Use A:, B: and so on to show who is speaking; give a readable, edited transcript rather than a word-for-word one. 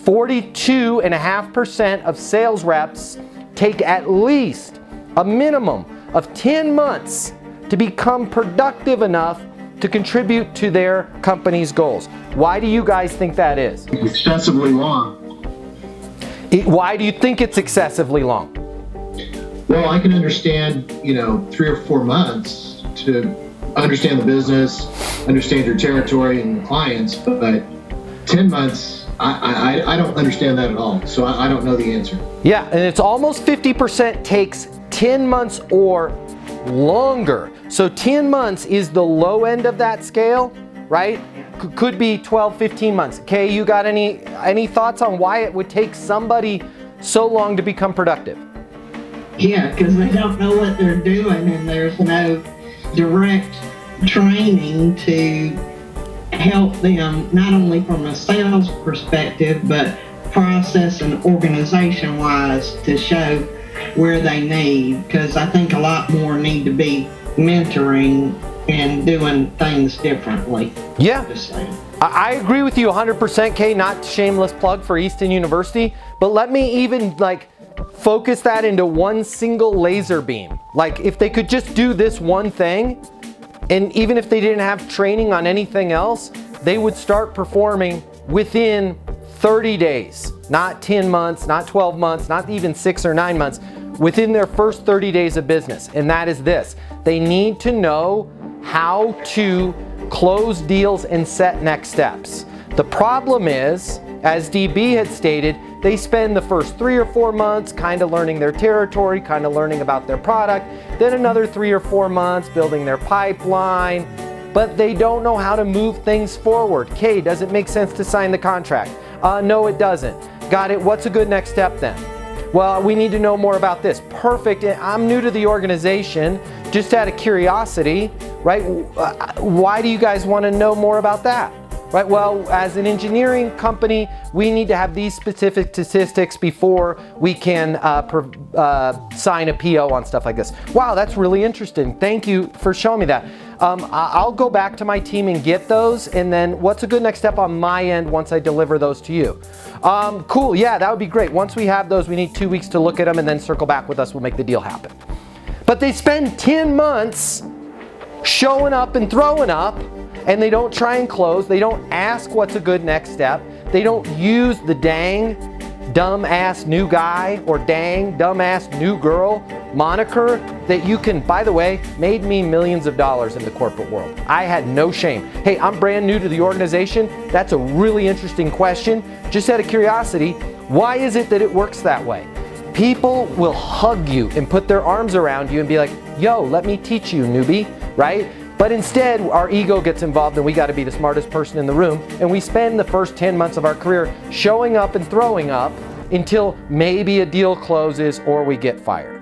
A: 42.5% of sales reps take at least a minimum of 10 months to become productive enough to contribute to their company's goals. Why do you guys think that is?
B: Excessively long.
A: Why do you think it's excessively long?
B: Well, I can understand, 3 or 4 months to understand the business, understand your territory and your clients, but 10 months, I don't understand that at all. So I don't know the answer.
A: Yeah, and it's almost 50% takes 10 months or longer. So 10 months is the low end of that scale, right? Could be 12, 15 months. Kay, you got any thoughts on why it would take somebody so long to become productive?
C: Yeah, because they don't know what they're doing and there's no direct training to help them, not only from a sales perspective, but process and organization wise to show where they need. Because I think a lot more need to be mentoring and doing things differently.
A: Yeah, I agree with you 100%, Kay. Not shameless plug for Easton University, but let me even focus that into one single laser beam. Like if they could just do this one thing, and even if they didn't have training on anything else, they would start performing within 30 days, not 10 months, not 12 months, not even 6 or 9 months, within their first 30 days of business. And that is this: they need to know how to close deals and set next steps. The problem is, as DB had stated, they spend the first 3 or 4 months kind of learning their territory, kind of learning about their product, then another 3 or 4 months building their pipeline, but they don't know how to move things forward. Kay, does it make sense to sign the contract? No, it doesn't. Got it. What's a good next step then? Well, we need to know more about this. Perfect. I'm new to the organization, just out of curiosity, right? Why do you guys want to know more about that? Right, well, as an engineering company, we need to have these specific statistics before we can sign a PO on stuff like this. Wow, that's really interesting. Thank you for showing me that. I'll go back to my team and get those, and then what's a good next step on my end once I deliver those to you? Cool, yeah, that would be great. Once we have those, we need 2 weeks to look at them and then circle back with us. We'll make the deal happen. But they spend 10 months showing up and throwing up, and they don't try and close. They don't ask what's a good next step. They don't use the dang dumbass new guy or dang dumbass new girl moniker that you can, by the way, made me millions of dollars in the corporate world. I had no shame. Hey, I'm brand new to the organization. That's a really interesting question. Just out of curiosity, why is it that it works that way? People will hug you and put their arms around you and be like, yo, let me teach you, newbie, right? But instead, our ego gets involved and we got to be the smartest person in the room. And we spend the first 10 months of our career showing up and throwing up until maybe a deal closes or we get fired.